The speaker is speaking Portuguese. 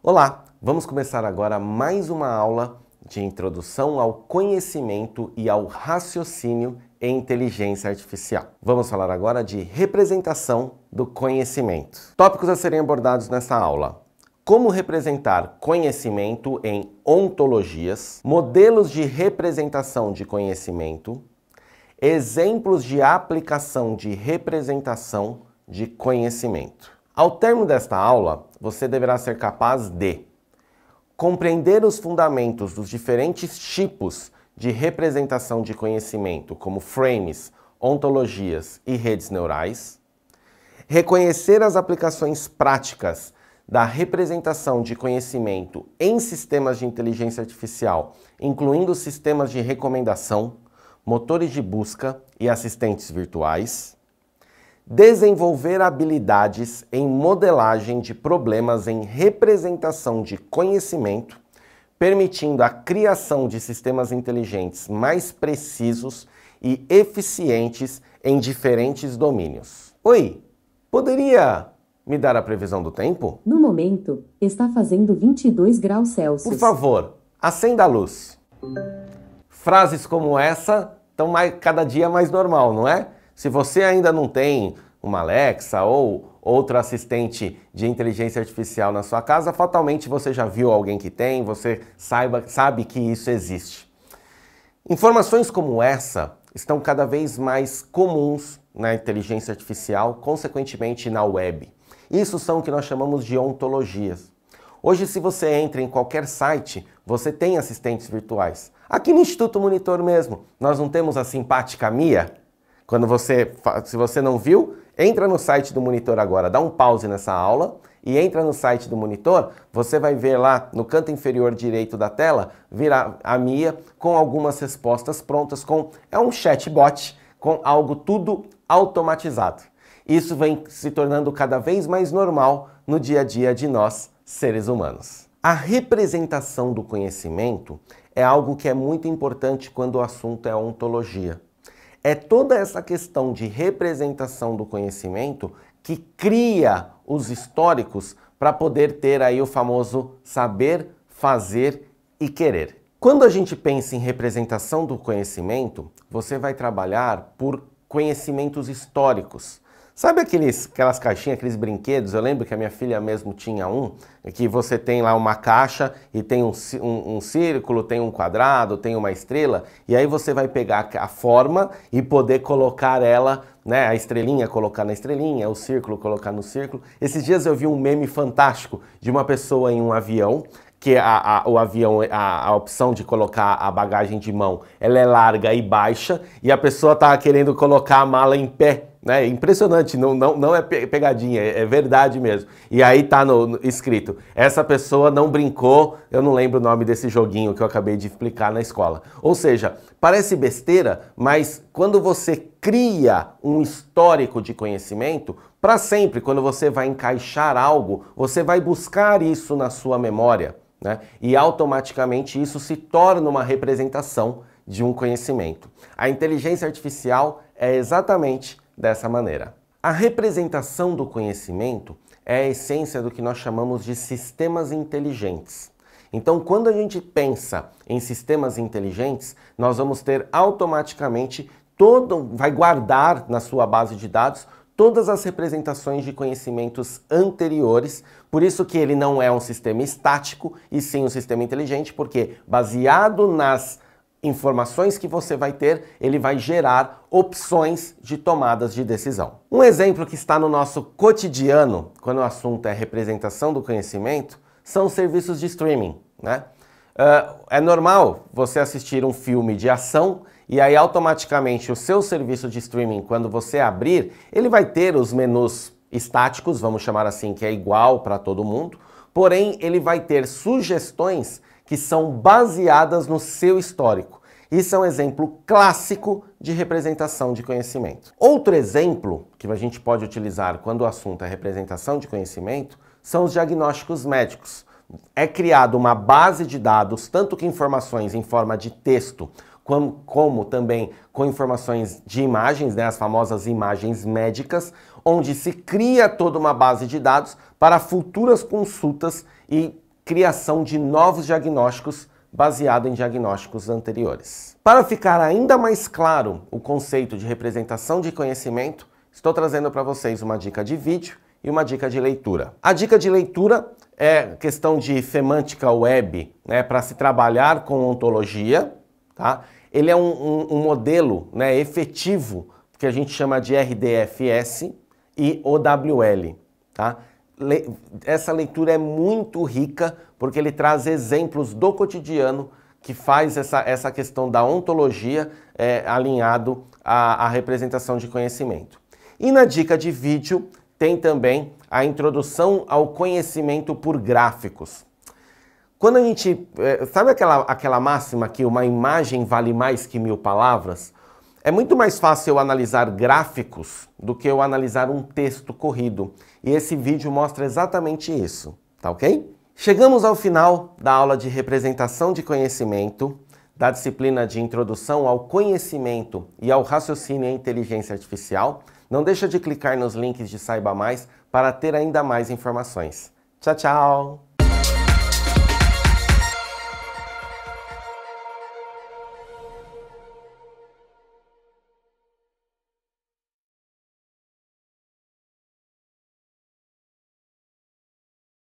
Olá, vamos começar agora mais uma aula de introdução ao conhecimento e ao raciocínio em inteligência artificial. Vamos falar agora de representação do conhecimento. Tópicos a serem abordados nessa aula: como representar conhecimento em ontologias, modelos de representação de conhecimento, exemplos de aplicação de representação de conhecimento. Ao término desta aula, você deverá ser capaz de compreender os fundamentos dos diferentes tipos de representação de conhecimento, como frames, ontologias e redes neurais, reconhecer as aplicações práticas da representação de conhecimento em sistemas de inteligência artificial, incluindo sistemas de recomendação, motores de busca e assistentes virtuais, desenvolver habilidades em modelagem de problemas em representação de conhecimento, permitindo a criação de sistemas inteligentes mais precisos e eficientes em diferentes domínios. Oi, poderia me dar a previsão do tempo? No momento, está fazendo 22 graus Celsius. Por favor, acenda a luz. Frases como essa estão cada dia mais normal, não é? Se você ainda não tem uma Alexa ou outro assistente de inteligência artificial na sua casa, fatalmente você já viu alguém que tem, você sabe que isso existe. Informações como essa estão cada vez mais comuns na inteligência artificial, consequentemente na web. Isso são o que nós chamamos de ontologias. Hoje, se você entra em qualquer site, você tem assistentes virtuais. Aqui no Instituto Monitor mesmo, nós não temos a simpática Mia? Se você não viu, entra no site do Monitor agora, dá um pause nessa aula e entra no site do Monitor, você vai ver lá no canto inferior direito da tela, virá a Mia com algumas respostas prontas, é um chatbot com algo tudo automatizado. Isso vem se tornando cada vez mais normal no dia a dia de nós, seres humanos. A representação do conhecimento é algo que é muito importante quando o assunto é ontologia. É toda essa questão de representação do conhecimento que cria os históricos para poder ter aí o famoso saber, fazer e querer. Quando a gente pensa em representação do conhecimento, você vai trabalhar por conhecimentos históricos. Sabe aquelas caixinhas, aqueles brinquedos? Eu lembro que a minha filha mesmo tinha que você tem lá uma caixa e tem um círculo, tem um quadrado, tem uma estrela, e aí você vai pegar a forma e poder colocar ela, né, a estrelinha colocar na estrelinha, o círculo colocar no círculo. Esses dias eu vi um meme fantástico de uma pessoa em um avião, que o avião, a opção de colocar a bagagem de mão, ela é larga e baixa, e a pessoa estava querendo colocar a mala em pé. É impressionante, não é pegadinha, é verdade mesmo. E aí tá escrito, essa pessoa não brincou, eu não lembro o nome desse joguinho que eu acabei de explicar na escola. Ou seja, parece besteira, mas quando você cria um histórico de conhecimento, para sempre, quando você vai encaixar algo, você vai buscar isso na sua memória, né? E automaticamente isso se torna uma representação de um conhecimento. A inteligência artificial é exatamente dessa maneira. A representação do conhecimento é a essência do que nós chamamos de sistemas inteligentes. Então, quando a gente pensa em sistemas inteligentes, nós vamos ter automaticamente vai guardar na sua base de dados todas as representações de conhecimentos anteriores, por isso que ele não é um sistema estático, e sim um sistema inteligente, porque baseado nas informações que você vai ter, ele vai gerar opções de tomadas de decisão. Um exemplo que está no nosso cotidiano, quando o assunto é representação do conhecimento, são os serviços de streaming, né? É normal você assistir um filme de ação e aí automaticamente o seu serviço de streaming, quando você abrir, ele vai ter os menus estáticos, vamos chamar assim, que é igual para todo mundo, porém ele vai ter sugestões que são baseadas no seu histórico. Isso é um exemplo clássico de representação de conhecimento. Outro exemplo que a gente pode utilizar quando o assunto é representação de conhecimento são os diagnósticos médicos. É criada uma base de dados, tanto que informações em forma de texto, como também com informações de imagens, né, as famosas imagens médicas, onde se cria toda uma base de dados para futuras consultas e criação de novos diagnósticos baseado em diagnósticos anteriores. Para ficar ainda mais claro o conceito de representação de conhecimento, estou trazendo para vocês uma dica de vídeo e uma dica de leitura. A dica de leitura é questão de semântica web, né, para se trabalhar com ontologia, tá? Ele é um modelo, né, efetivo, que a gente chama de RDFS e OWL, tá? Essa leitura é muito rica porque ele traz exemplos do cotidiano que faz essa questão da ontologia alinhado à representação de conhecimento. E na dica de vídeo tem também a introdução ao conhecimento por gráficos. Quando a gente... sabe aquela máxima que uma imagem vale mais que 1000 palavras? É muito mais fácil eu analisar gráficos do que eu analisar um texto corrido. E esse vídeo mostra exatamente isso, tá ok? Chegamos ao final da aula de representação de conhecimento, da disciplina de introdução ao conhecimento e ao raciocínio e inteligência artificial. Não deixa de clicar nos links de Saiba Mais para ter ainda mais informações. Tchau, tchau!